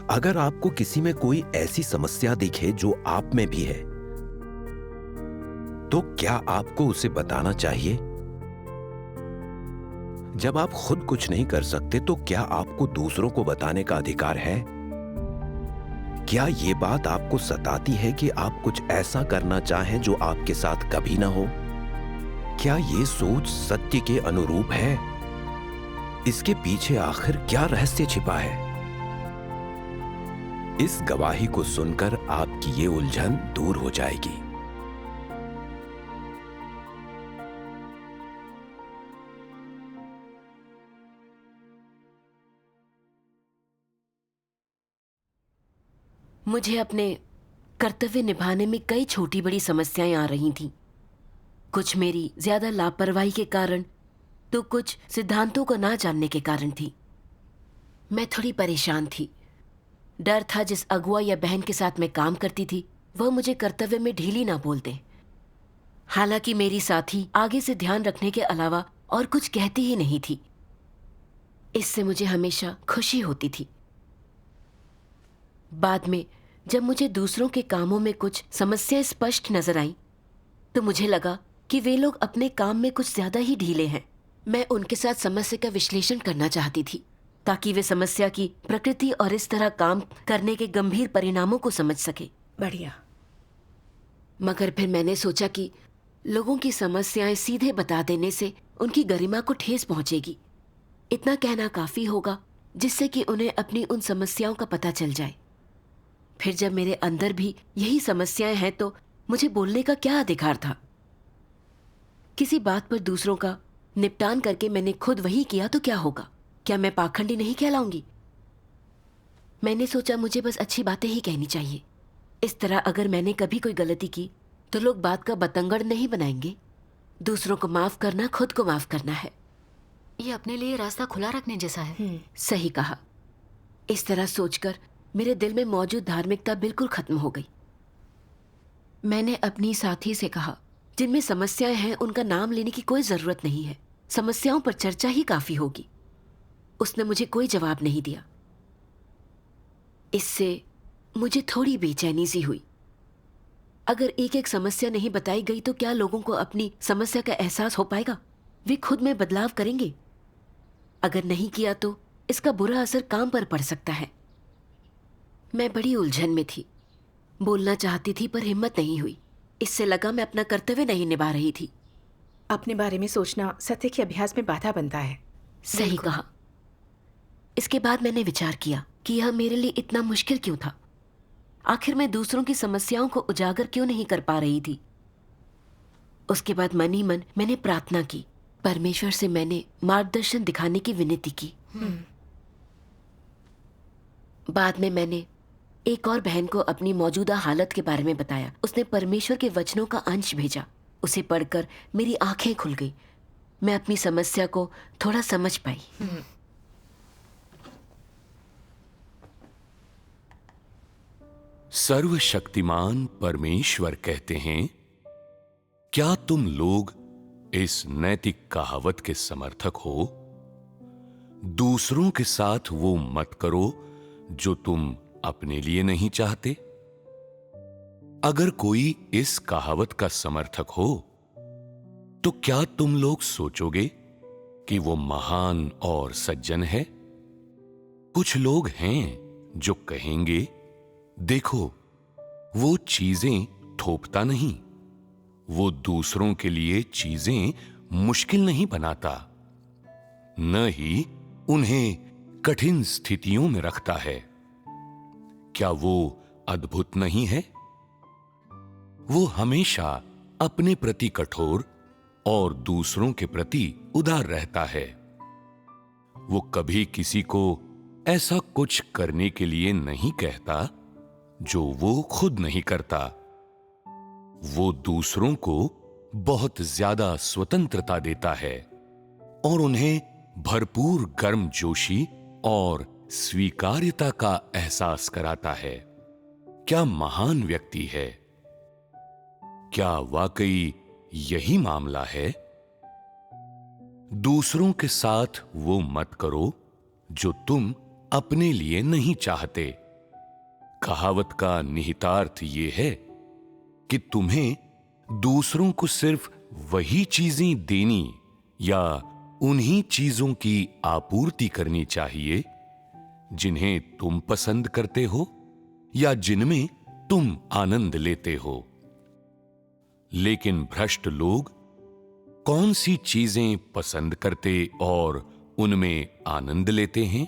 अगर आपको किसी में कोई ऐसी समस्या दिखे जो आप में भी है, तो क्या आपको उसे बताना चाहिए? जब आप खुद कुछ नहीं कर सकते, तो क्या आपको दूसरों को बताने का अधिकार है? क्या ये बात आपको सताती है कि आप कुछ ऐसा करना चाहें जो आपके साथ कभी ना हो? क्या ये सोच सत्य के अनुरूप है? इसके पीछे आखिर क्या रहस्य छिपा है? इस गवाही को सुनकर आपकी ये उलझन दूर हो जाएगी। मुझे अपने कर्तव्य निभाने में कई छोटी बड़ी समस्याएं आ रही थीं। कुछ मेरी ज्यादा लापरवाही के कारण, तो कुछ सिद्धांतों को ना जानने के कारण थी। मैं थोड़ी परेशान थी। डर था जिस अगुआ या बहन के साथ मैं काम करती थी, वह मुझे कर्तव्य में ढीली ना बोल दे। हालांकि मेरी साथी आगे से ध्यान रखने के अलावा और कुछ कहती ही नहीं थी। इससे मुझे हमेशा खुशी होती थी। बाद में जब मुझे दूसरों के कामों में कुछ समस्याएं स्पष्ट नजर आईं, तो मुझे लगा कि वे लोग अपने काम में कुछ ज्यादा ही ढीले हैं। मैं उनके साथ समस्या का विश्लेषण करना चाहती थी, ताकि वे समस्या की प्रकृति और इस तरह काम करने के गंभीर परिणामों को समझ सके। बढ़िया। मगर फिर मैंने सोचा कि लोगों की समस्याएं सीधे बता देने से उनकी गरिमा को ठेस पहुंचेगी। इतना कहना काफी होगा जिससे कि उन्हें अपनी उन समस्याओं का पता चल जाए। फिर जब मेरे अंदर भी यही समस्याएं हैं, तो मुझे बोलने का क्या अधिकार था? किसी बात पर दूसरों का निपटान करके मैंने खुद वही किया तो क्या होगा? क्या मैं पाखंडी नहीं कहलाऊंगी? मैंने सोचा मुझे बस अच्छी बातें ही कहनी चाहिए। इस तरह अगर मैंने कभी कोई गलती की तो लोग बात का बतंगड़ नहीं बनाएंगे। दूसरों को माफ करना खुद को माफ करना है। ये अपने लिए रास्ता खुला रखने जैसा है। सही कहा। इस तरह सोचकर मेरे दिल में मौजूद धार्मिकता बिल्कुल खत्म हो गई। मैंने अपनी साथी से कहा, जिनमें समस्याएं हैं उनका नाम लेने की कोई जरूरत नहीं है, समस्याओं पर चर्चा ही काफी होगी। उसने मुझे कोई जवाब नहीं दिया। इससे मुझे थोड़ी बेचैनी सी हुई। अगर एक एक समस्या नहीं बताई गई तो क्या लोगों को अपनी समस्या का एहसास हो पाएगा? वे खुद में बदलाव करेंगे? अगर नहीं किया तो इसका बुरा असर काम पर पड़ सकता है। मैं बड़ी उलझन में थी। बोलना चाहती थी पर हिम्मत नहीं हुई। इससे लगा मैं अपना कर्तव्य नहीं निभा रही थी। अपने बारे में सोचना सत्य के अभ्यास में बाधा बनता है। सही कहा। इसके बाद मैंने विचार किया कि यह मेरे लिए इतना मुश्किल क्यों था। आखिर मैं दूसरों की समस्याओं को उजागर क्यों नहीं कर पा रही थी? उसके बाद मन ही मन मैंने प्रार्थना की। परमेश्वर से मैंने मार्गदर्शन दिखाने की विनती की। बाद में मैंने एक और बहन को अपनी मौजूदा हालत के बारे में बताया। उसने परमेश्वर के वचनों का अंश भेजा। उसे पढ़कर मेरी आंखें खुल गई। मैं अपनी समस्या को थोड़ा समझ पाई। सर्वशक्तिमान परमेश्वर कहते हैं, क्या तुम लोग इस नैतिक कहावत के समर्थक हो? दूसरों के साथ वो मत करो जो तुम अपने लिए नहीं चाहते। अगर कोई इस कहावत का समर्थक हो, तो क्या तुम लोग सोचोगे कि वो महान और सज्जन है? कुछ लोग हैं जो कहेंगे, देखो, वो चीजें थोपता नहीं, वो दूसरों के लिए चीजें मुश्किल नहीं बनाता, न ही उन्हें कठिन स्थितियों में रखता है। क्या वो अद्भुत नहीं है? वो हमेशा अपने प्रति कठोर और दूसरों के प्रति उदार रहता है। वो कभी किसी को ऐसा कुछ करने के लिए नहीं कहता जो वो खुद नहीं करता। वो दूसरों को बहुत ज्यादा स्वतंत्रता देता है और उन्हें भरपूर गर्मजोशी और स्वीकार्यता का एहसास कराता है। क्या महान व्यक्ति है! क्या वाकई यही मामला है? दूसरों के साथ वो मत करो जो तुम अपने लिए नहीं चाहते। कहावत का निहितार्थ यह है कि तुम्हें दूसरों को सिर्फ वही चीजें देनी या उन्हीं चीजों की आपूर्ति करनी चाहिए जिन्हें तुम पसंद करते हो या जिनमें तुम आनंद लेते हो। लेकिन भ्रष्ट लोग कौन सी चीजें पसंद करते और उनमें आनंद लेते हैं?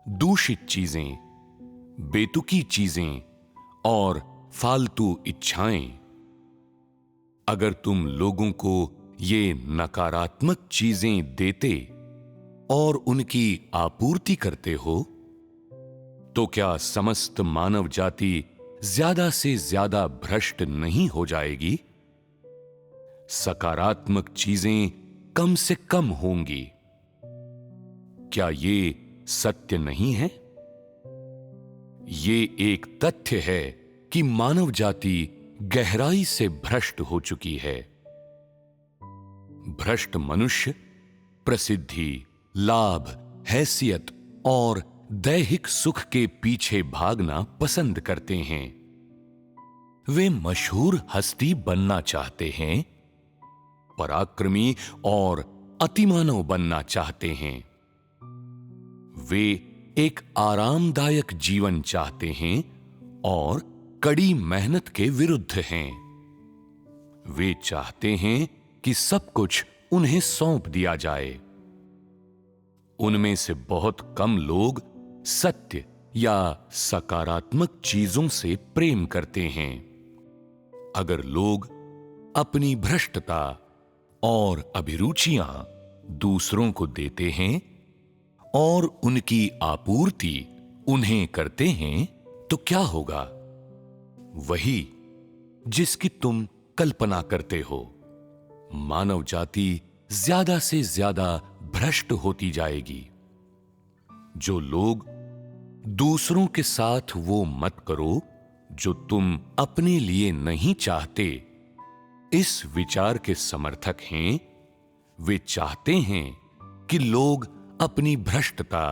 दूषित चीजें, बेतुकी चीजें और फालतू इच्छाएं। अगर तुम लोगों को ये नकारात्मक चीजें देते और उनकी आपूर्ति करते हो, तो क्या समस्त मानव जाति ज्यादा से ज्यादा भ्रष्ट नहीं हो जाएगी? सकारात्मक चीजें कम से कम होंगी। क्या ये सत्य नहीं है? ये एक तथ्य है कि मानव जाति गहराई से भ्रष्ट हो चुकी है। भ्रष्ट मनुष्य प्रसिद्धि, लाभ, हैसियत और दैहिक सुख के पीछे भागना पसंद करते हैं। वे मशहूर हस्ती बनना चाहते हैं, पराक्रमी और अतिमानव बनना चाहते हैं। वे एक आरामदायक जीवन चाहते हैं और कड़ी मेहनत के विरुद्ध हैं। वे चाहते हैं कि सब कुछ उन्हें सौंप दिया जाए। उनमें से बहुत कम लोग सत्य या सकारात्मक चीजों से प्रेम करते हैं। अगर लोग अपनी भ्रष्टता और अभिरुचियां दूसरों को देते हैं और उनकी आपूर्ति उन्हें करते हैं, तो क्या होगा? वही जिसकी तुम कल्पना करते हो। मानव जाति ज्यादा से ज्यादा भ्रष्ट होती जाएगी। जो लोग दूसरों के साथ वो मत करो जो तुम अपने लिए नहीं चाहते, इस विचार के समर्थक हैं। वे चाहते हैं कि लोग अपनी भ्रष्टता,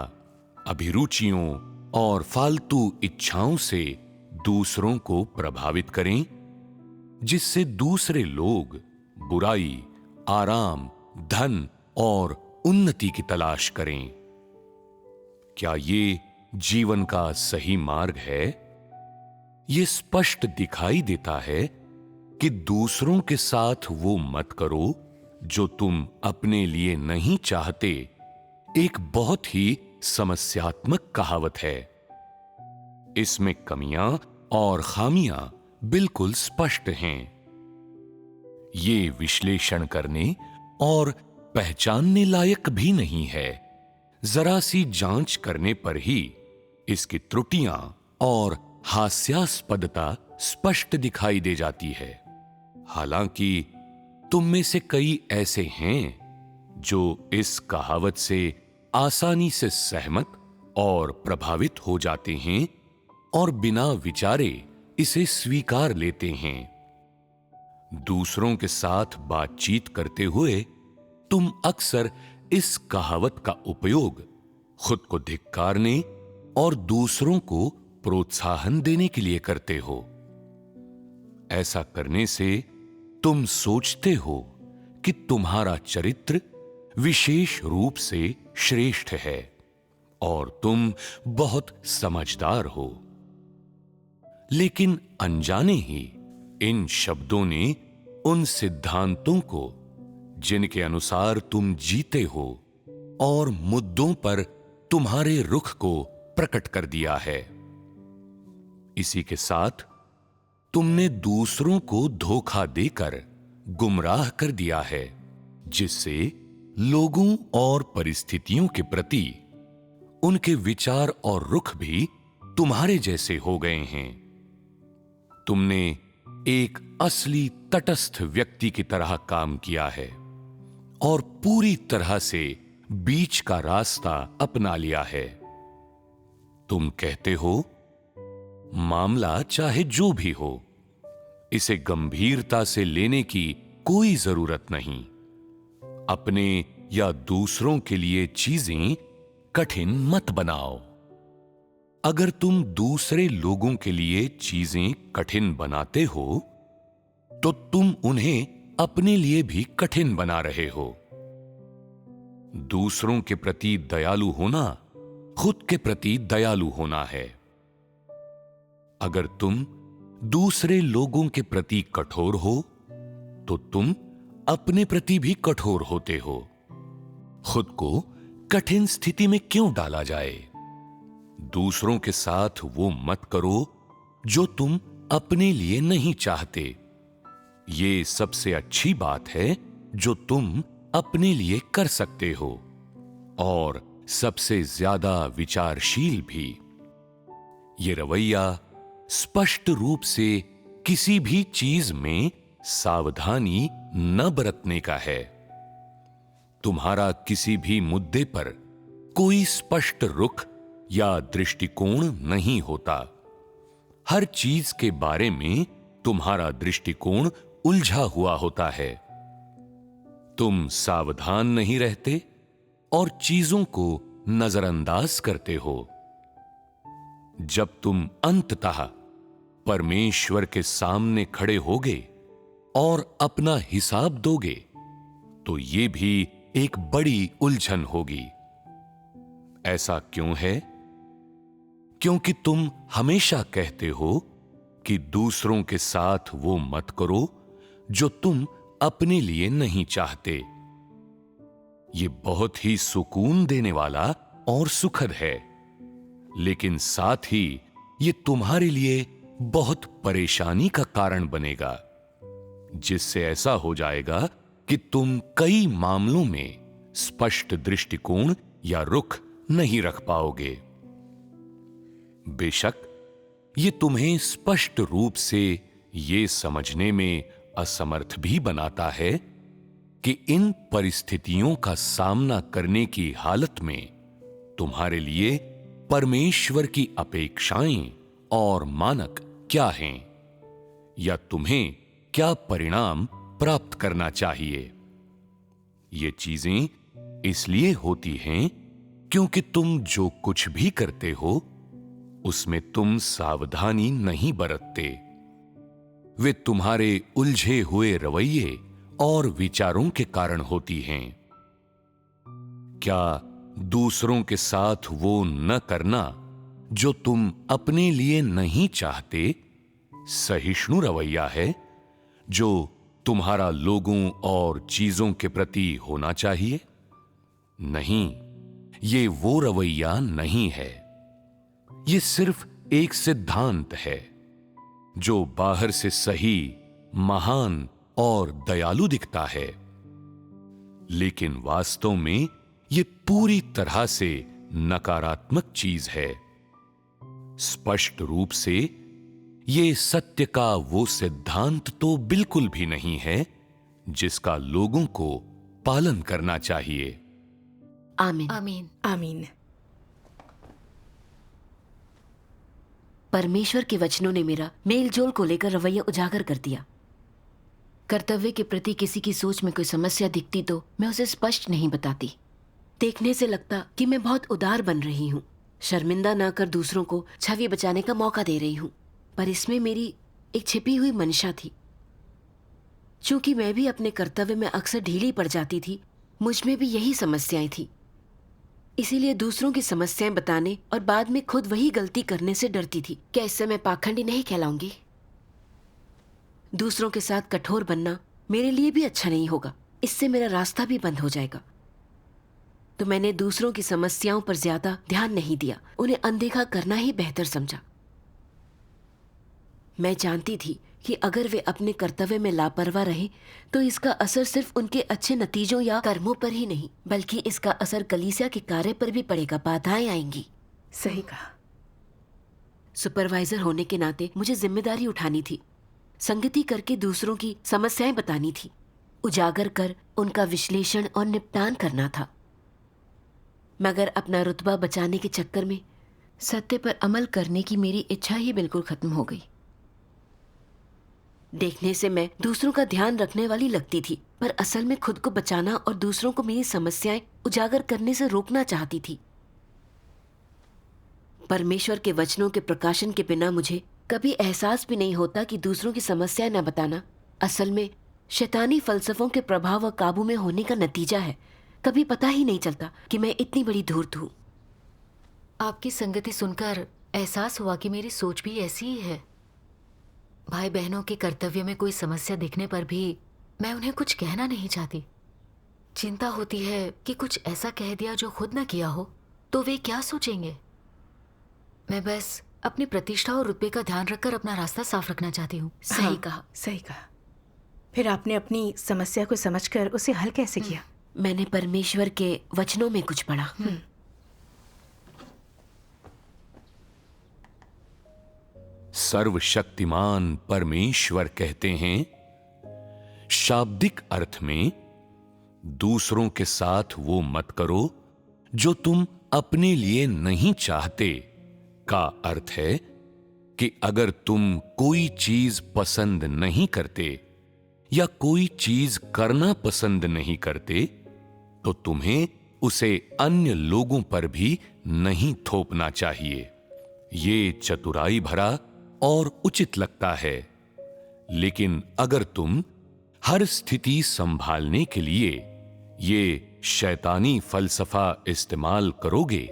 अभिरुचियों और फालतू इच्छाओं से दूसरों को प्रभावित करें, जिससे दूसरे लोग बुराई, आराम, धन और उन्नति की तलाश करें। क्या ये जीवन का सही मार्ग है? ये स्पष्ट दिखाई देता है कि दूसरों के साथ वो मत करो जो तुम अपने लिए नहीं चाहते, एक बहुत ही समस्यात्मक कहावत है। इसमें कमियां और खामियां बिल्कुल स्पष्ट हैं। ये विश्लेषण करने और पहचानने लायक भी नहीं है। जरा सी जांच करने पर ही इसकी त्रुटियां और हास्यास्पदता स्पष्ट दिखाई दे जाती है। हालांकि तुम में से कई ऐसे हैं जो इस कहावत से आसानी से सहमत और प्रभावित हो जाते हैं और बिना विचारे इसे स्वीकार लेते हैं। दूसरों के साथ बातचीत करते हुए तुम अक्सर इस कहावत का उपयोग खुद को धिक्कारने और दूसरों को प्रोत्साहन देने के लिए करते हो। ऐसा करने से तुम सोचते हो कि तुम्हारा चरित्र विशेष रूप से श्रेष्ठ है और तुम बहुत समझदार हो। लेकिन अनजाने ही इन शब्दों ने उन सिद्धांतों को जिनके अनुसार तुम जीते हो और मुद्दों पर तुम्हारे रुख को प्रकट कर दिया है। इसी के साथ तुमने दूसरों को धोखा देकर गुमराह कर दिया है, जिससे लोगों और परिस्थितियों के प्रति उनके विचार और रुख भी तुम्हारे जैसे हो गए हैं। तुमने एक असली तटस्थ व्यक्ति की तरह काम किया है और पूरी तरह से बीच का रास्ता अपना लिया है। तुम कहते हो, मामला चाहे जो भी हो, इसे गंभीरता से लेने की कोई जरूरत नहीं। अपने या दूसरों के लिए चीजें कठिन मत बनाओ। अगर तुम दूसरे लोगों के लिए चीजें कठिन बनाते हो तो तुम उन्हें अपने लिए भी कठिन बना रहे हो। दूसरों के प्रति दयालु होना खुद के प्रति दयालु होना है। अगर तुम दूसरे लोगों के प्रति कठोर हो तो तुम अपने प्रति भी कठोर होते हो। खुद को कठिन स्थिति में क्यों डाला जाए? दूसरों के साथ वो मत करो जो तुम अपने लिए नहीं चाहते। ये सबसे अच्छी बात है जो तुम अपने लिए कर सकते हो और सबसे ज्यादा विचारशील भी। ये रवैया स्पष्ट रूप से किसी भी चीज में सावधानी न बरतने का है। तुम्हारा किसी भी मुद्दे पर कोई स्पष्ट रुख या दृष्टिकोण नहीं होता। हर चीज के बारे में तुम्हारा दृष्टिकोण उलझा हुआ होता है। तुम सावधान नहीं रहते और चीजों को नजरअंदाज करते हो। जब तुम अंततः परमेश्वर के सामने खड़े होगे और अपना हिसाब दोगे तो ये भी एक बड़ी उलझन होगी। ऐसा क्यों है? क्योंकि तुम हमेशा कहते हो कि दूसरों के साथ वो मत करो जो तुम अपने लिए नहीं चाहते। ये बहुत ही सुकून देने वाला और सुखद है, लेकिन साथ ही ये तुम्हारे लिए बहुत परेशानी का कारण बनेगा, जिससे ऐसा हो जाएगा कि तुम कई मामलों में स्पष्ट दृष्टिकोण या रुख नहीं रख पाओगे। बेशक ये तुम्हें स्पष्ट रूप से ये समझने में असमर्थ भी बनाता है कि इन परिस्थितियों का सामना करने की हालत में तुम्हारे लिए परमेश्वर की अपेक्षाएं और मानक क्या हैं, या तुम्हें क्या परिणाम प्राप्त करना चाहिए। ये चीजें इसलिए होती हैं क्योंकि तुम जो कुछ भी करते हो उसमें तुम सावधानी नहीं बरतते। वे तुम्हारे उलझे हुए रवैये और विचारों के कारण होती हैं। क्या दूसरों के साथ वो न करना जो तुम अपने लिए नहीं चाहते सहिष्णु रवैया है जो तुम्हारा लोगों और चीजों के प्रति होना चाहिए? नहीं, ये वो रवैया नहीं है। ये सिर्फ एक सिद्धांत है जो बाहर से सही, महान और दयालु दिखता है, लेकिन वास्तव में ये पूरी तरह से नकारात्मक चीज है। स्पष्ट रूप से ये सत्य का वो सिद्धांत तो बिल्कुल भी नहीं है जिसका लोगों को पालन करना चाहिए। आमीन। आमीन। आमीन। परमेश्वर के वचनों ने मेरा मेलजोल को लेकर रवैया उजागर कर दिया। कर्तव्य के प्रति किसी की सोच में कोई समस्या दिखती तो मैं उसे स्पष्ट नहीं बताती। देखने से लगता कि मैं बहुत उदार बन रही हूँ, शर्मिंदा ना कर दूसरों को छवि बचाने का मौका दे रही हूँ, पर इसमें मेरी एक छिपी हुई मंशा थी। चूंकि मैं भी अपने कर्तव्य में अक्सर ढीली पड़ जाती थी, मुझ में भी यही समस्याएं थी। इसीलिए दूसरों की समस्याएं बताने और बाद में खुद वही गलती करने से डरती थी। क्या इससे मैं पाखंडी नहीं कहलाऊंगी? दूसरों के साथ कठोर बनना मेरे लिए भी अच्छा नहीं होगा, इससे मेरा रास्ता भी बंद हो जाएगा। तो मैंने दूसरों की समस्याओं पर ज्यादा ध्यान नहीं दिया, उन्हें अनदेखा करना ही बेहतर समझा। मैं जानती थी कि अगर वे अपने कर्तव्य में लापरवाह रहे तो इसका असर सिर्फ उनके अच्छे नतीजों या कर्मों पर ही नहीं, बल्कि इसका असर कलीसिया के कार्य पर भी पड़ेगा। बाधाएं आएंगी। सही कहा। सुपरवाइजर होने के नाते मुझे जिम्मेदारी उठानी थी, संगति करके दूसरों की समस्याएं बतानी थी, उजागर कर उनका विश्लेषण और निपटान करना था। मगर अपना रुतबा बचाने के चक्कर में सत्य पर अमल करने की मेरी इच्छा ही बिल्कुल खत्म हो गई। देखने से मैं दूसरों का ध्यान रखने वाली लगती थी, पर असल में खुद को बचाना और दूसरों को मेरी समस्याएं उजागर करने से रोकना चाहती थी। परमेश्वर के वचनों के प्रकाशन के बिना मुझे कभी एहसास भी नहीं होता कि दूसरों की समस्या न बताना असल में शैतानी फलसफों के प्रभाव और काबू में होने का नतीजा है। कभी पता ही नहीं चलता कि मैं इतनी बड़ी धूर्त हूँ। आपकी संगति सुनकर एहसास हुआ कि मेरी सोच भी ऐसी ही है। भाई बहनों के कर्तव्य में कोई समस्या दिखने पर भी मैं उन्हें कुछ कहना नहीं चाहती। चिंता होती है कि कुछ ऐसा कह दिया जो खुद न किया हो तो वे क्या सोचेंगे। मैं बस अपनी प्रतिष्ठा और रुतबे का ध्यान रखकर अपना रास्ता साफ रखना चाहती हूँ। सही कहा। सही कहा। फिर आपने अपनी समस्या को समझकर उसे हल कैसे किया? मैंने परमेश्वर के वचनों में कुछ पढ़ा। सर्वशक्तिमान परमेश्वर कहते हैं, शाब्दिक अर्थ में दूसरों के साथ वो मत करो जो तुम अपने लिए नहीं चाहते का अर्थ है कि अगर तुम कोई चीज पसंद नहीं करते या कोई चीज करना पसंद नहीं करते तो तुम्हें उसे अन्य लोगों पर भी नहीं थोपना चाहिए। ये चतुराई भरा और उचित लगता है। लेकिन अगर तुम हर स्थिति संभालने के लिए ये शैतानी फलसफा इस्तेमाल करोगे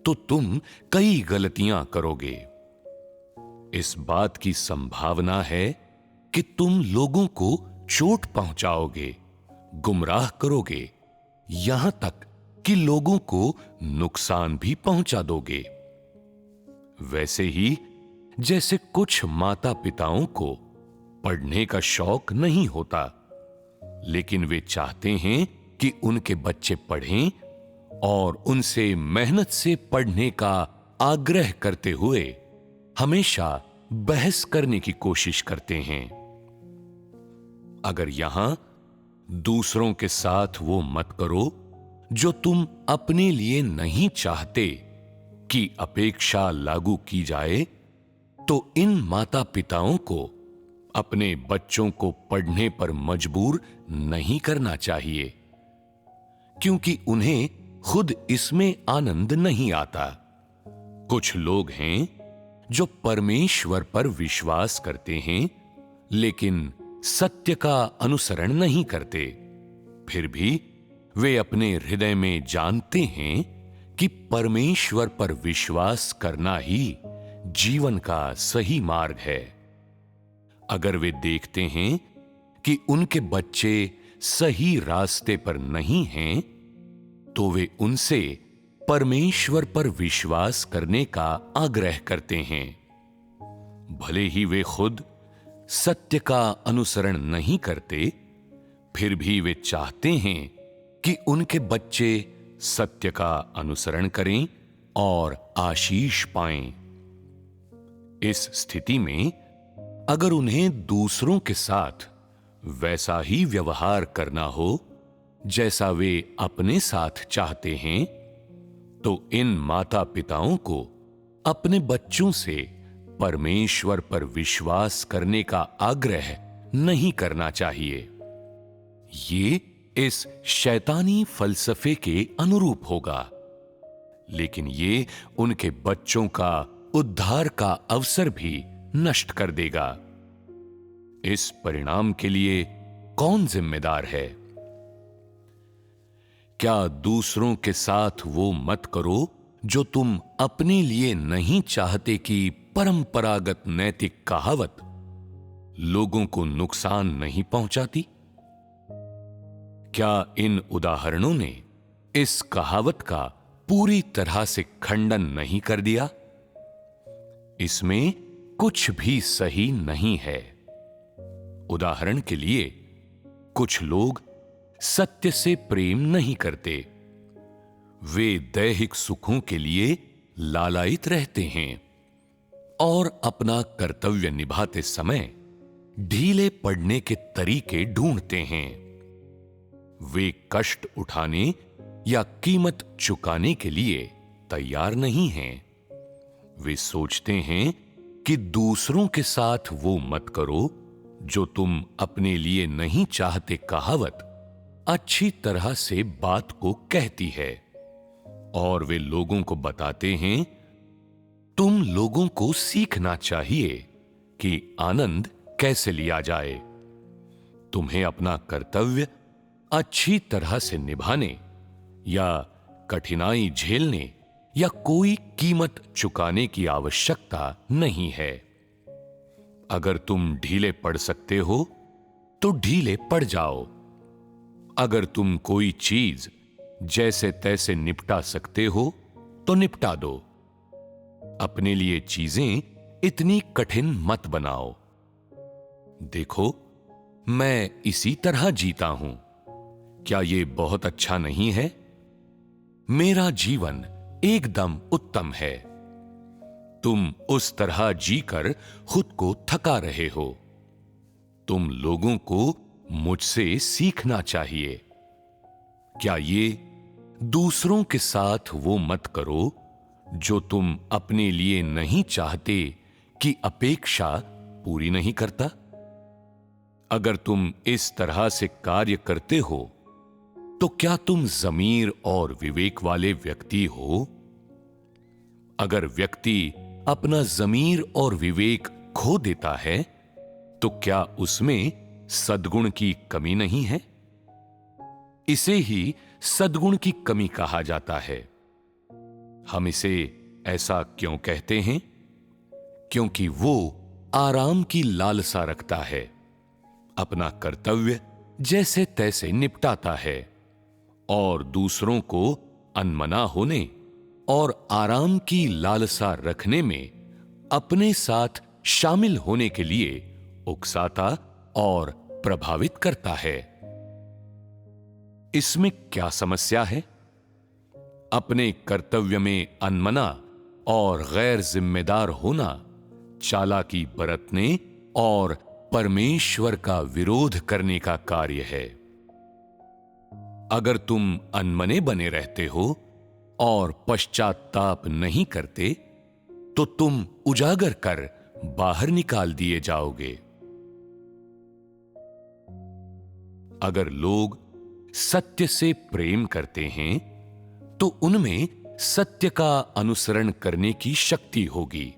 तो तुम कई गलतियां करोगे। इस बात की संभावना है कि तुम लोगों को चोट पहुंचाओगे, गुमराह करोगे, यहां तक कि लोगों को नुकसान भी पहुंचा दोगे। वैसे ही जैसे कुछ माता पिताओं को पढ़ने का शौक नहीं होता, लेकिन वे चाहते हैं कि उनके बच्चे पढ़ें और उनसे मेहनत से पढ़ने का आग्रह करते हुए हमेशा बहस करने की कोशिश करते हैं। अगर यहां दूसरों के साथ वो मत करो जो तुम अपने लिए नहीं चाहते कि अपेक्षा लागू की जाए, तो इन माता पिताओं को अपने बच्चों को पढ़ने पर मजबूर नहीं करना चाहिए, क्योंकि उन्हें खुद इसमें आनंद नहीं आता। कुछ लोग हैं जो परमेश्वर पर विश्वास करते हैं लेकिन सत्य का अनुसरण नहीं करते। फिर भी वे अपने हृदय में जानते हैं कि परमेश्वर पर विश्वास करना ही जीवन का सही मार्ग है। अगर वे देखते हैं कि उनके बच्चे सही रास्ते पर नहीं हैं, तो वे उनसे परमेश्वर पर विश्वास करने का आग्रह करते हैं। भले ही वे खुद सत्य का अनुसरण नहीं करते, फिर भी वे चाहते हैं कि उनके बच्चे सत्य का अनुसरण करें और आशीष पाएं। इस स्थिति में अगर उन्हें दूसरों के साथ वैसा ही व्यवहार करना हो जैसा वे अपने साथ चाहते हैं, तो इन माता पिताओं को अपने बच्चों से परमेश्वर पर विश्वास करने का आग्रह नहीं करना चाहिए। ये इस शैतानी फलसफे के अनुरूप होगा, लेकिन ये उनके बच्चों का उद्धार का अवसर भी नष्ट कर देगा। इस परिणाम के लिए कौन जिम्मेदार है? क्या दूसरों के साथ वो मत करो जो तुम अपने लिए नहीं चाहते कि परंपरागत नैतिक कहावत लोगों को नुकसान नहीं पहुंचाती? क्या इन उदाहरणों ने इस कहावत का पूरी तरह से खंडन नहीं कर दिया? इसमें कुछ भी सही नहीं है। उदाहरण के लिए, कुछ लोग सत्य से प्रेम नहीं करते। वे दैहिक सुखों के लिए लालायित रहते हैं और अपना कर्तव्य निभाते समय ढीले पड़ने के तरीके ढूंढते हैं। वे कष्ट उठाने या कीमत चुकाने के लिए तैयार नहीं हैं। वे सोचते हैं कि दूसरों के साथ वो मत करो जो तुम अपने लिए नहीं चाहते कहावत अच्छी तरह से बात को कहती है, और वे लोगों को बताते हैं तुम लोगों को सीखना चाहिए कि आनंद कैसे लिया जाए। तुम्हें अपना कर्तव्य अच्छी तरह से निभाने या कठिनाई झेलने या कोई कीमत चुकाने की आवश्यकता नहीं है। अगर तुम ढीले पड़ सकते हो तो ढीले पड़ जाओ। अगर तुम कोई चीज जैसे तैसे निपटा सकते हो तो निपटा दो। अपने लिए चीजें इतनी कठिन मत बनाओ। देखो, मैं इसी तरह जीता हूं। क्या यह बहुत अच्छा नहीं है? मेरा जीवन एकदम उत्तम है। तुम उस तरह जीकर खुद को थका रहे हो। तुम लोगों को मुझसे सीखना चाहिए। क्या ये दूसरों के साथ वो मत करो जो तुम अपने लिए नहीं चाहते कि अपेक्षा पूरी नहीं करता? अगर तुम इस तरह से कार्य करते हो तो क्या तुम ज़मीर और विवेक वाले व्यक्ति हो? अगर व्यक्ति अपना ज़मीर और विवेक खो देता है तो क्या उसमें सद्गुण की कमी नहीं है? इसे ही सद्गुण की कमी कहा जाता है। हम इसे ऐसा क्यों कहते हैं? क्योंकि वो आराम की लालसा रखता है, अपना कर्तव्य जैसे तैसे निपटाता है और दूसरों को अनमना होने और आराम की लालसा रखने में अपने साथ शामिल होने के लिए उकसाता और प्रभावित करता है। इसमें क्या समस्या है? अपने कर्तव्य में अनमना और गैर जिम्मेदार होना चालाकी बरतने और परमेश्वर का विरोध करने का कार्य है। अगर तुम अनमने बने रहते हो और पश्चाताप नहीं करते तो तुम उजागर कर बाहर निकाल दिए जाओगे। अगर लोग सत्य से प्रेम करते हैं तो उनमें सत्य का अनुसरण करने की शक्ति होगी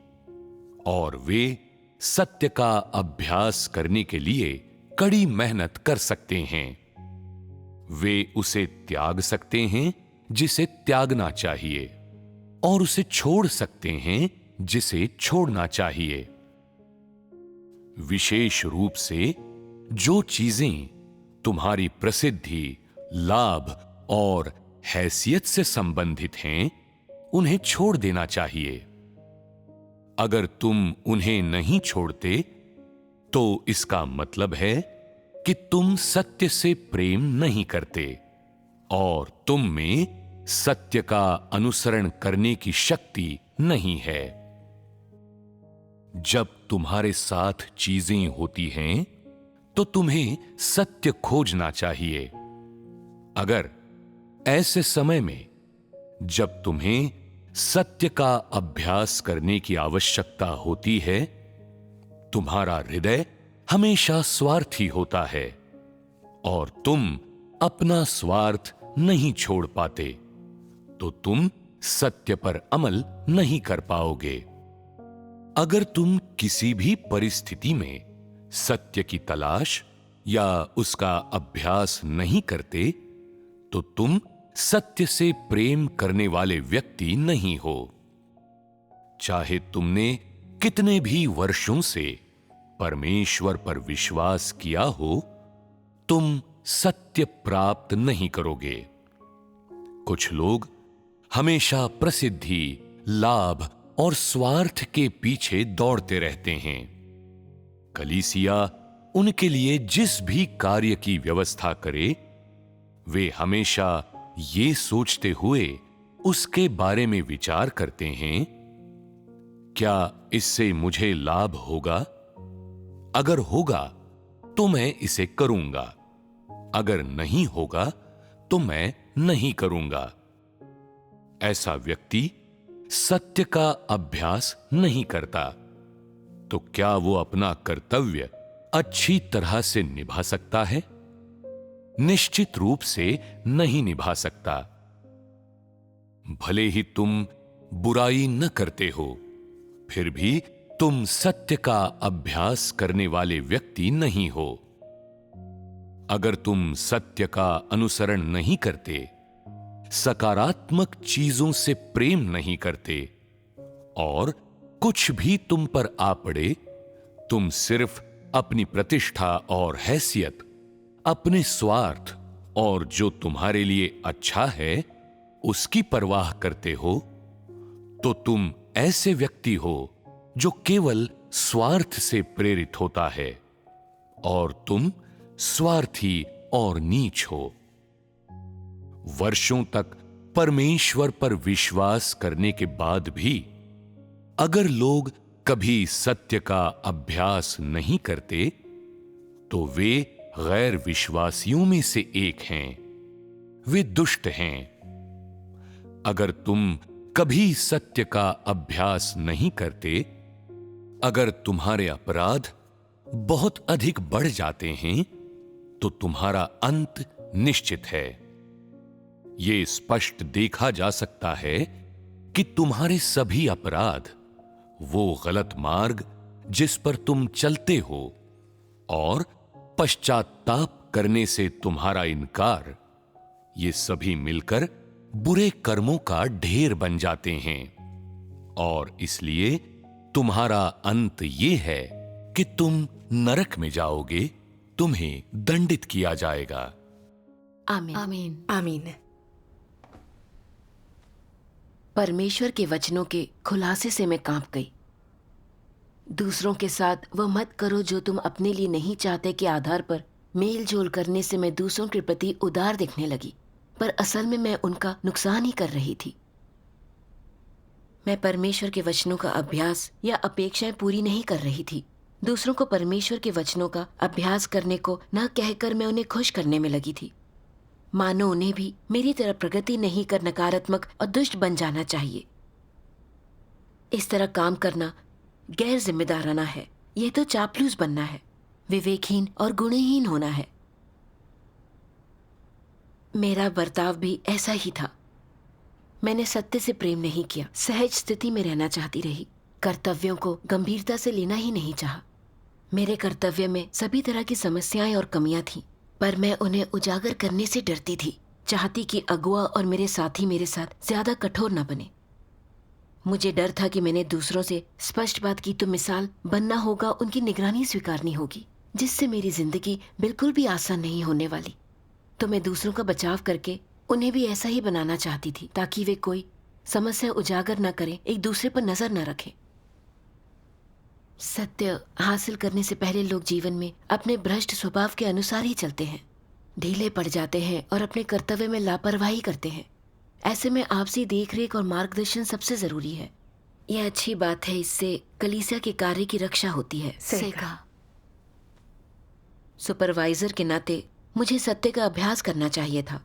और वे सत्य का अभ्यास करने के लिए कड़ी मेहनत कर सकते हैं। वे उसे त्याग सकते हैं जिसे त्यागना चाहिए और उसे छोड़ सकते हैं जिसे छोड़ना चाहिए। विशेष रूप से जो चीजें तुम्हारी प्रसिद्धि, लाभ और हैसियत से संबंधित हैं, उन्हें छोड़ देना चाहिए। अगर तुम उन्हें नहीं छोड़ते तो इसका मतलब है कि तुम सत्य से प्रेम नहीं करते और तुम में सत्य का अनुसरण करने की शक्ति नहीं है। जब तुम्हारे साथ चीजें होती हैं तो तुम्हें सत्य खोजना चाहिए। अगर ऐसे समय में जब तुम्हें सत्य का अभ्यास करने की आवश्यकता होती है, तुम्हारा हृदय हमेशा स्वार्थी होता है और तुम अपना स्वार्थ नहीं छोड़ पाते, तो तुम सत्य पर अमल नहीं कर पाओगे। अगर तुम किसी भी परिस्थिति में सत्य की तलाश या उसका अभ्यास नहीं करते, तो तुम सत्य से प्रेम करने वाले व्यक्ति नहीं हो। चाहे तुमने कितने भी वर्षों से परमेश्वर पर विश्वास किया हो, तुम सत्य प्राप्त नहीं करोगे। कुछ लोग हमेशा प्रसिद्धि, लाभ और स्वार्थ के पीछे दौड़ते रहते हैं। कलीसिया उनके लिए जिस भी कार्य की व्यवस्था करे, वे हमेशा ये सोचते हुए उसके बारे में विचार करते हैं, क्या इससे मुझे लाभ होगा? अगर होगा तो मैं इसे करूंगा, अगर नहीं होगा तो मैं नहीं करूंगा। ऐसा व्यक्ति सत्य का अभ्यास नहीं करता, तो क्या वो अपना कर्तव्य अच्छी तरह से निभा सकता है? निश्चित रूप से नहीं निभा सकता। भले ही तुम बुराई न करते हो, फिर भी तुम सत्य का अभ्यास करने वाले व्यक्ति नहीं हो। अगर तुम सत्य का अनुसरण नहीं करते, सकारात्मक चीजों से प्रेम नहीं करते और कुछ भी तुम पर आ पड़े, तुम सिर्फ अपनी प्रतिष्ठा और हैसियत, अपने स्वार्थ और जो तुम्हारे लिए अच्छा है उसकी परवाह करते हो, तो तुम ऐसे व्यक्ति हो जो केवल स्वार्थ से प्रेरित होता है और तुम स्वार्थी और नीच हो। वर्षों तक परमेश्वर पर विश्वास करने के बाद भी अगर लोग कभी सत्य का अभ्यास नहीं करते, तो वे गैर विश्वासियों में से एक हैं, वे दुष्ट हैं। अगर तुम कभी सत्य का अभ्यास नहीं करते, अगर तुम्हारे अपराध बहुत अधिक बढ़ जाते हैं, तो तुम्हारा अंत निश्चित है। यह स्पष्ट देखा जा सकता है कि तुम्हारे सभी अपराध, वो गलत मार्ग जिस पर तुम चलते हो और पश्चात्ताप करने से तुम्हारा इनकार, ये सभी मिलकर बुरे कर्मों का ढेर बन जाते हैं और इसलिए तुम्हारा अंत ये है कि तुम नरक में जाओगे, तुम्हें दंडित किया जाएगा। आमीन। आमीन। आमीन। परमेश्वर के वचनों के खुलासे से मैं कांप गई। दूसरों के साथ वह मत करो जो तुम अपने लिए नहीं चाहते के आधार पर मेल जोल करने से मैं दूसरों के प्रति उदार दिखने लगी, पर असल में मैं उनका नुकसान ही कर रही थी। मैं परमेश्वर के वचनों का अभ्यास या अपेक्षाएं पूरी नहीं कर रही थी। दूसरों को परमेश्वर के वचनों का अभ्यास करने को न कहकर मैं उन्हें खुश करने में लगी थी, मानो उन्हें भी मेरी तरह प्रगति नहीं कर नकारात्मक और दुष्ट बन जाना चाहिए। इस तरह काम करना गैर जिम्मेदाराना है। यह तो चापलूस बनना है, विवेकहीन और गुणहीन होना है। मेरा बर्ताव भी ऐसा ही था। मैंने सत्य से प्रेम नहीं किया, सहज स्थिति में रहना चाहती रही, कर्तव्यों को गंभीरता से लेना ही नहीं चाहा। मेरे कर्तव्य में सभी तरह की समस्याएं और कमियां थीं, पर मैं उन्हें उजागर करने से डरती थी, चाहती कि अगुआ और मेरे साथी मेरे साथ ज्यादा कठोर न बने। मुझे डर था कि मैंने दूसरों से स्पष्ट बात की तो मिसाल बनना होगा, उनकी निगरानी स्वीकारनी होगी, जिससे मेरी जिंदगी बिल्कुल भी आसान नहीं होने वाली। तो मैं दूसरों का बचाव करके उन्हें भी ऐसा ही बनाना चाहती थी, ताकि वे कोई समस्या उजागर न करें, एक दूसरे पर नजर न रखें। सत्य हासिल करने से पहले लोग जीवन में अपने भ्रष्ट स्वभाव के अनुसार ही चलते हैं, ढीले पड़ जाते हैं और अपने कर्तव्य में लापरवाही करते हैं। ऐसे में आपसी देखरेख और मार्गदर्शन सबसे जरूरी है। यह अच्छी बात है, इससे कलीसिया के कार्य की रक्षा होती है। सही कहा। सुपरवाइजर के नाते मुझे सत्य का अभ्यास करना चाहिए था,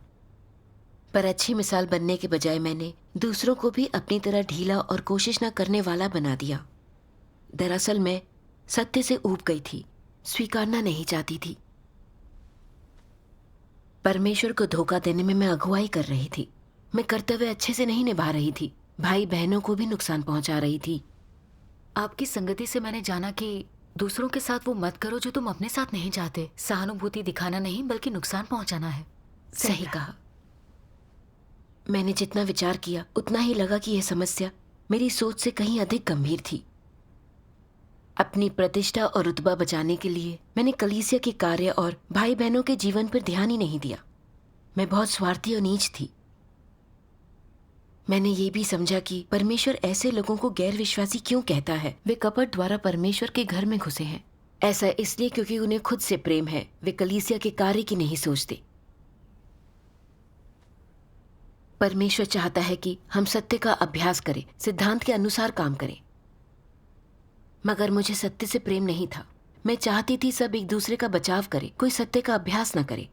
पर अच्छी मिसाल बनने के बजाय मैंने दूसरों को भी अपनी तरह ढीला और कोशिश न करने वाला बना दिया। दरअसल मैं सत्य से ऊब गई थी, स्वीकारना नहीं चाहती थी। परमेश्वर को धोखा देने में मैं अगुवाई कर रही थी। मैं कर्तव्य अच्छे से नहीं निभा रही थी, भाई बहनों को भी नुकसान पहुंचा रही थी। आपकी संगति से मैंने जाना कि दूसरों के साथ वो मत करो जो तुम अपने साथ नहीं चाहते। सहानुभूति दिखाना नहीं, बल्कि नुकसान पहुंचाना है। सही कहा। मैंने जितना विचार किया उतना ही लगा कि यह समस्या मेरी सोच से कहीं अधिक गंभीर थी। अपनी प्रतिष्ठा और रुतबा बचाने के लिए मैंने कलीसिया के कार्य और भाई बहनों के जीवन पर ध्यान ही नहीं दिया। मैं बहुत स्वार्थी और नीच थी। मैंने ये भी समझा कि परमेश्वर ऐसे लोगों को गैर विश्वासी क्यों कहता है। वे कपट द्वारा परमेश्वर के घर में घुसे हैं। ऐसा इसलिए क्योंकि उन्हें खुद से प्रेम है, वे कलीसिया के कार्य की नहीं सोचते। परमेश्वर चाहता है कि हम सत्य का अभ्यास करें, सिद्धांत के अनुसार काम करें। मगर मुझे सत्य से प्रेम नहीं था। मैं चाहती थी सब एक दूसरे का बचाव करे, कोई सत्य का अभ्यास न करे।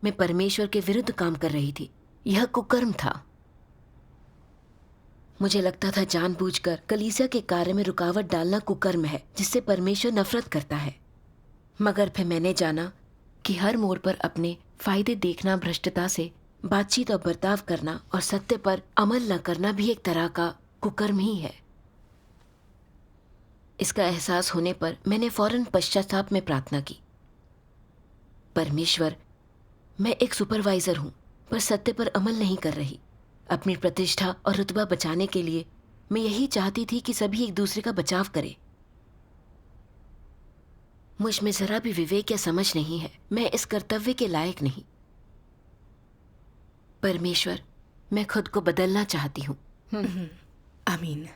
मैं परमेश्वर के विरुद्ध काम कर रही थी। यह कुकर्म था। मुझे लगता था जानबूझकर कलीसिया के कार्य में रुकावट डालना कुकर्म है, जिससे परमेश्वर नफरत करता है। मगर फिर मैंने जाना कि हर मोड़ पर अपने फायदे देखना, भ्रष्टता से बातचीत और बर्ताव करना और सत्य पर अमल न करना भी एक तरह का कुकर्म ही है। इसका एहसास होने पर मैंने फौरन पश्चाताप में प्रार्थना की। परमेश्वर, मैं एक सुपरवाइजर हूं, पर सत्य पर अमल नहीं कर रही। अपनी प्रतिष्ठा और रुतबा बचाने के लिए मैं यही चाहती थी कि सभी एक दूसरे का बचाव करें। मुझ में जरा भी विवेक या समझ नहीं है। मैं इस कर्तव्य के लायक नहीं। परमेश्वर, मैं खुद को बदलना चाहती हूँ। आमीन।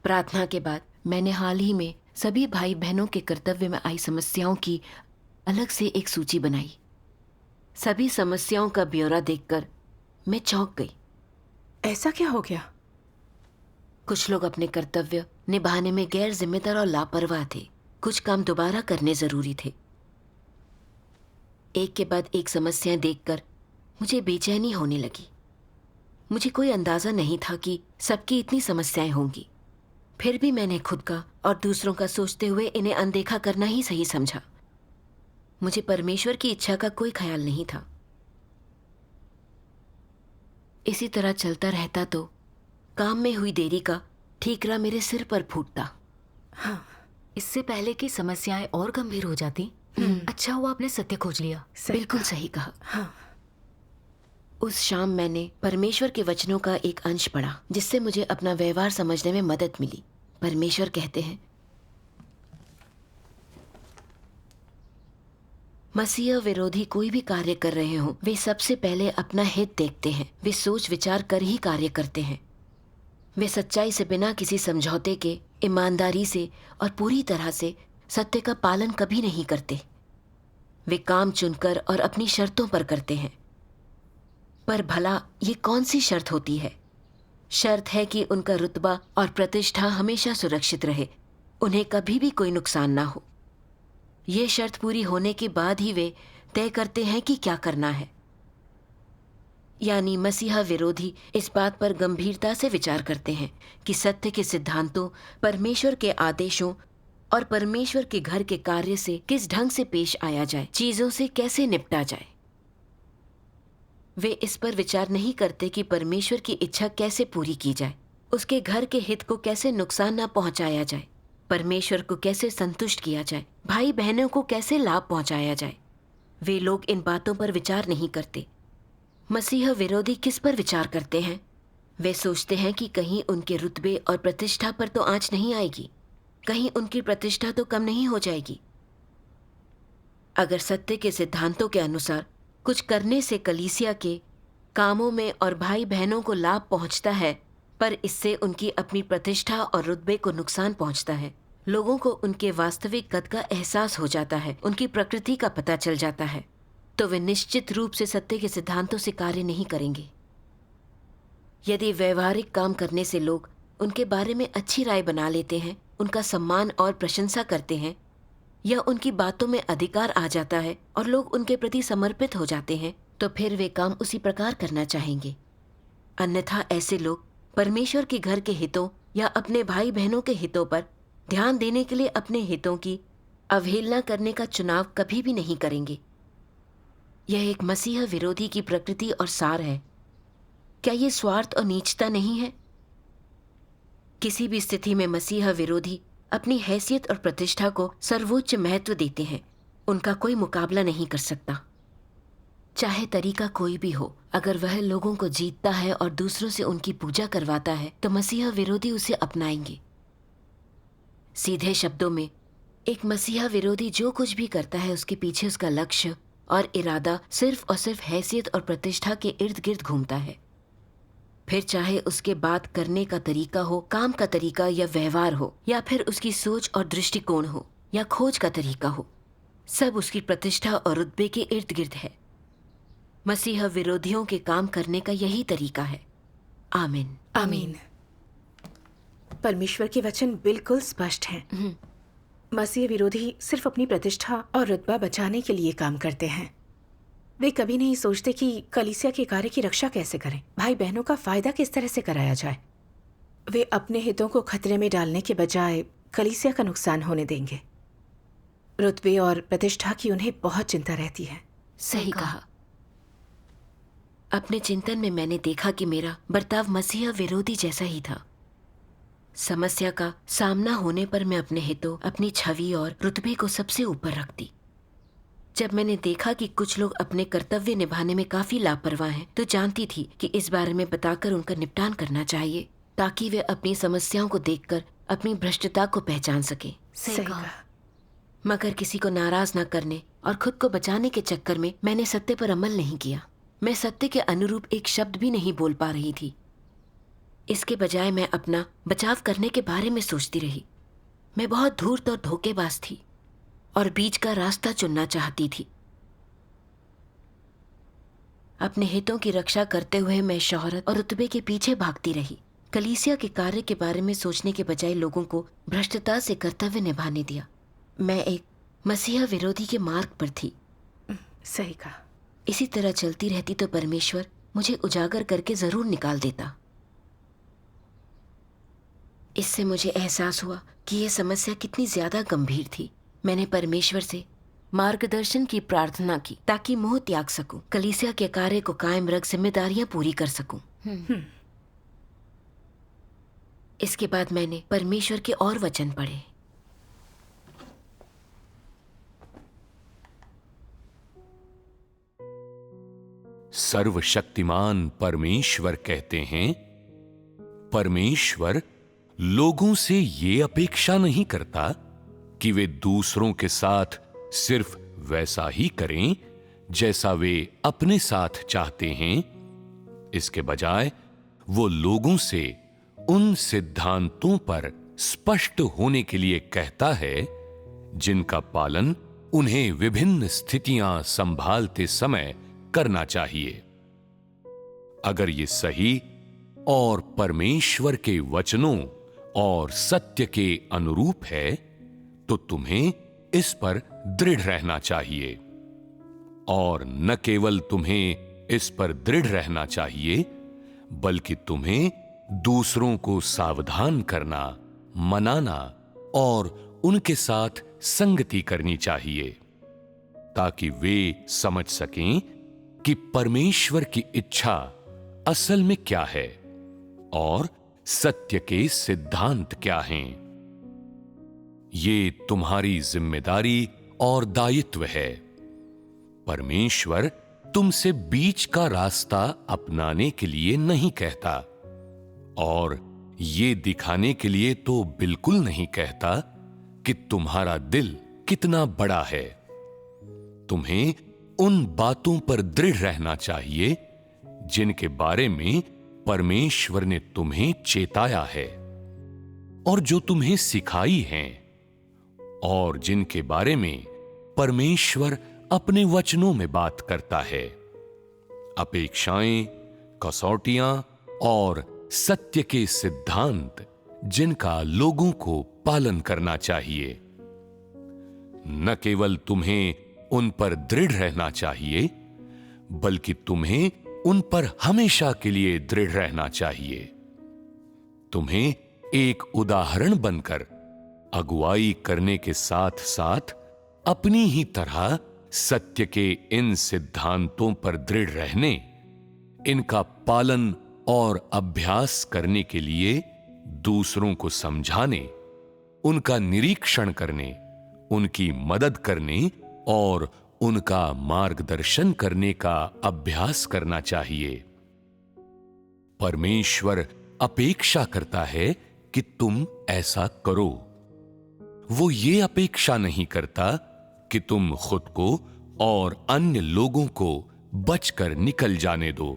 प्रार्थना के बाद मैंने हाल ही में सभी भाई बहनों के कर्तव्य में आई समस्याओं की अलग से एक सूची बनाई। सभी समस्याओं का ब्यौरा देखकर मैं चौंक गई। ऐसा क्या हो गया? कुछ लोग अपने कर्तव्य निभाने में गैर जिम्मेदार और लापरवाह थे। कुछ काम दोबारा करने जरूरी थे। एक के बाद एक समस्याएं देखकर मुझे बेचैनी होने लगी। मुझे कोई अंदाजा नहीं था कि सबकी इतनी समस्याएं होंगी। फिर भी मैंने खुद का और दूसरों का सोचते हुए इन्हें अनदेखा करना ही सही समझा। मुझे परमेश्वर की इच्छा का कोई ख्याल नहीं था। इसी तरह चलता रहता तो काम में हुई देरी का ठीकरा मेरे सिर पर फूटता। हाँ, इससे पहले कि समस्याएं और गंभीर हो जाती, अच्छा हुआ आपने सत्य खोज लिया। सही बिल्कुल कहा। सही कहा। हाँ, उस शाम मैंने परमेश्वर के वचनों का एक अंश पढ़ा, जिससे मुझे अपना व्यवहार समझने में मदद मिली। परमेश्वर कहते हैं, मसीह विरोधी कोई भी कार्य कर रहे हों, वे सबसे पहले अपना हित देखते हैं। वे सोच विचार कर ही कार्य करते हैं। वे सच्चाई से बिना किसी समझौते के, ईमानदारी से और पूरी तरह से सत्य का पालन कभी नहीं करते। वे काम चुनकर और अपनी शर्तों पर करते हैं। पर भला ये कौन सी शर्त होती है? शर्त है कि उनका रुतबा और प्रतिष्ठा हमेशा सुरक्षित रहे, उन्हें कभी भी कोई नुकसान ना हो। ये शर्त पूरी होने के बाद ही वे तय करते हैं कि क्या करना है। यानी मसीहा विरोधी इस बात पर गंभीरता से विचार करते हैं कि सत्य के सिद्धांतों, परमेश्वर के आदेशों और परमेश्वर के घर के कार्य से किस ढंग से पेश आया जाए, चीजों से कैसे निपटा जाए। वे इस पर विचार नहीं करते कि परमेश्वर की इच्छा कैसे पूरी की जाए, उसके घर के हित को कैसे नुकसान न पहुंचाया जाए, परमेश्वर को कैसे संतुष्ट किया जाए, भाई बहनों को कैसे लाभ पहुंचाया जाए। वे लोग इन बातों पर विचार नहीं करते। मसीह विरोधी किस पर विचार करते हैं? वे सोचते हैं कि कहीं उनके रुतबे और प्रतिष्ठा पर तो आंच नहीं आएगी, कहीं उनकी प्रतिष्ठा तो कम नहीं हो जाएगी। अगर सत्य के सिद्धांतों के अनुसार कुछ करने से कलीसिया के कामों में और भाई बहनों को लाभ पहुंचता है, पर इससे उनकी अपनी प्रतिष्ठा और रुतबे को नुकसान पहुंचता है, लोगों को उनके वास्तविक कद का एहसास हो जाता है, उनकी प्रकृति का पता चल जाता है, तो वे निश्चित रूप से सत्य के सिद्धांतों से कार्य नहीं करेंगे। यदि व्यवहारिक काम करने से लोग उनके बारे में अच्छी राय बना लेते हैं, उनका सम्मान और प्रशंसा करते हैं, या उनकी बातों में अधिकार आ जाता है और लोग उनके प्रति समर्पित हो जाते हैं, तो फिर वे काम उसी प्रकार करना चाहेंगे। अन्यथा ऐसे लोग परमेश्वर के घर के हितों या अपने भाई बहनों के हितों पर ध्यान देने के लिए अपने हितों की अवहेलना करने का चुनाव कभी भी नहीं करेंगे। यह एक मसीह विरोधी की प्रकृति और सार है। क्या ये स्वार्थ और नीचता नहीं है? किसी भी स्थिति में मसीह विरोधी अपनी हैसियत और प्रतिष्ठा को सर्वोच्च महत्व देते हैं। उनका कोई मुकाबला नहीं कर सकता, चाहे तरीका कोई भी हो। अगर वह लोगों को जीतता है और दूसरों से उनकी पूजा करवाता है, तो मसीहा विरोधी उसे अपनाएंगे। सीधे शब्दों में, एक मसीहा विरोधी जो कुछ भी करता है, उसके पीछे उसका लक्ष्य और इरादा सिर्फ और सिर्फ हैसियत और प्रतिष्ठा के इर्द गिर्द घूमता है। फिर चाहे उसके बात करने का तरीका हो, काम का तरीका या व्यवहार हो, या फिर उसकी सोच और दृष्टिकोण हो, या खोज का तरीका हो, सब उसकी प्रतिष्ठा और रुतबे के इर्द गिर्द है। मसीह विरोधियों के काम करने का यही तरीका है। आमीन। आमीन। परमेश्वर के वचन बिल्कुल स्पष्ट हैं। मसीह विरोधी सिर्फ अपनी प्रतिष्ठा और रुतबा बचाने के लिए काम करते हैं। वे कभी नहीं सोचते कि कलीसिया के कार्य की रक्षा कैसे करें, भाई बहनों का फायदा किस तरह से कराया जाए। वे अपने हितों को खतरे में डालने के बजाय कलीसिया का नुकसान होने देंगे। रुतबे और प्रतिष्ठा की उन्हें बहुत चिंता रहती है। सही कहा। अपने चिंतन में मैंने देखा कि मेरा बर्ताव मसीह विरोधी जैसा ही था। समस्या का सामना होने पर मैं अपने हितों, अपनी छवि और रुतबे को सबसे ऊपर रखती। जब मैंने देखा कि कुछ लोग अपने कर्तव्य निभाने में काफी लापरवाह हैं, तो जानती थी कि इस बारे में बताकर उनका निपटान करना चाहिए, ताकि वे अपनी समस्याओं को देखकर अपनी भ्रष्टता को पहचान सके। सही कहा। मगर किसी को नाराज न करने और खुद को बचाने के चक्कर में मैंने सत्य पर अमल नहीं किया। मैं सत्य के अनुरूप एक शब्द भी नहीं बोल पा रही थी। इसके बजाय मैं अपना बचाव करने के बारे में सोचती रही। मैं बहुत धूर्त और धोखेबाज थी और बीच का रास्ता चुनना चाहती थी। अपने हितों की रक्षा करते हुए मैं शोहरत और रुतबे के पीछे भागती रही। कलीसिया के कार्य के बारे में सोचने के बजाय लोगों को भ्रष्टता से कर्तव्य निभाने दिया। मैं एक मसीहा विरोधी के मार्ग पर थी। सही कहा। इसी तरह चलती रहती तो परमेश्वर मुझे उजागर करके जरूर निकाल देता। इससे मुझे एहसास हुआ कि यह समस्या कितनी ज्यादा गंभीर थी। मैंने परमेश्वर से मार्गदर्शन की प्रार्थना की ताकि मोह त्याग सकूं, कलीसिया के कार्य को कायम रख जिम्मेदारियां पूरी कर सकूं। इसके बाद मैंने परमेश्वर के और वचन पढ़े। सर्वशक्तिमान परमेश्वर कहते हैं, परमेश्वर लोगों से ये अपेक्षा नहीं करता कि वे दूसरों के साथ सिर्फ वैसा ही करें जैसा वे अपने साथ चाहते हैं। इसके बजाय वो लोगों से उन सिद्धांतों पर स्पष्ट होने के लिए कहता है जिनका पालन उन्हें विभिन्न स्थितियां संभालते समय करना चाहिए। अगर ये सही और परमेश्वर के वचनों और सत्य के अनुरूप है तो तुम्हें इस पर दृढ़ रहना चाहिए। और न केवल तुम्हें इस पर दृढ़ रहना चाहिए, बल्कि तुम्हें दूसरों को सावधान करना, मनाना और उनके साथ संगति करनी चाहिए, ताकि वे समझ सकें कि परमेश्वर की इच्छा असल में क्या है और सत्य के सिद्धांत क्या हैं। ये तुम्हारी जिम्मेदारी और दायित्व है। परमेश्वर तुमसे बीच का रास्ता अपनाने के लिए नहीं कहता और ये दिखाने के लिए तो बिल्कुल नहीं कहता कि तुम्हारा दिल कितना बड़ा है। तुम्हें उन बातों पर दृढ़ रहना चाहिए जिनके बारे में परमेश्वर ने तुम्हें चेताया है और जो तुम्हें सिखाई हैं और जिनके बारे में परमेश्वर अपने वचनों में बात करता है। अपेक्षाएं, कसौटियां और सत्य के सिद्धांत जिनका लोगों को पालन करना चाहिए। न केवल तुम्हें उन पर दृढ़ रहना चाहिए, बल्कि तुम्हें उन पर हमेशा के लिए दृढ़ रहना चाहिए। तुम्हें एक उदाहरण बनकर अगुवाई करने के साथ साथ अपनी ही तरह सत्य के इन सिद्धांतों पर दृढ़ रहने, इनका पालन और अभ्यास करने के लिए दूसरों को समझाने, उनका निरीक्षण करने, उनकी मदद करने और उनका मार्गदर्शन करने का अभ्यास करना चाहिए। परमेश्वर अपेक्षा करता है कि तुम ऐसा करो। वो ये अपेक्षा नहीं करता कि तुम खुद को और अन्य लोगों को बचकर निकल जाने दो।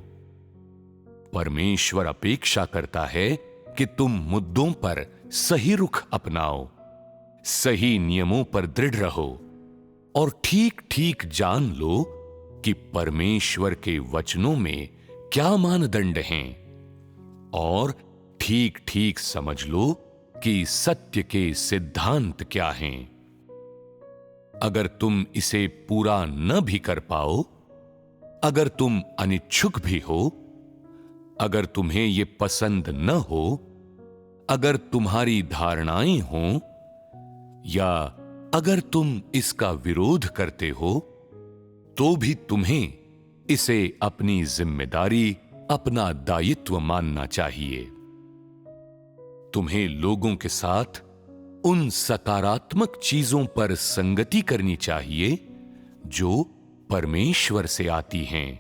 परमेश्वर अपेक्षा करता है कि तुम मुद्दों पर सही रुख अपनाओ, सही नियमों पर दृढ़ रहो और ठीक ठीक जान लो कि परमेश्वर के वचनों में क्या मानदंड हैं और ठीक ठीक समझ लो कि सत्य के सिद्धांत क्या हैं। अगर तुम इसे पूरा न भी कर पाओ, अगर तुम अनिच्छुक भी हो, अगर तुम्हें ये पसंद न हो, अगर तुम्हारी धारणाएं हों या अगर तुम इसका विरोध करते हो, तो भी तुम्हें इसे अपनी जिम्मेदारी, अपना दायित्व मानना चाहिए। तुम्हें लोगों के साथ उन सकारात्मक चीजों पर संगति करनी चाहिए जो परमेश्वर से आती हैं,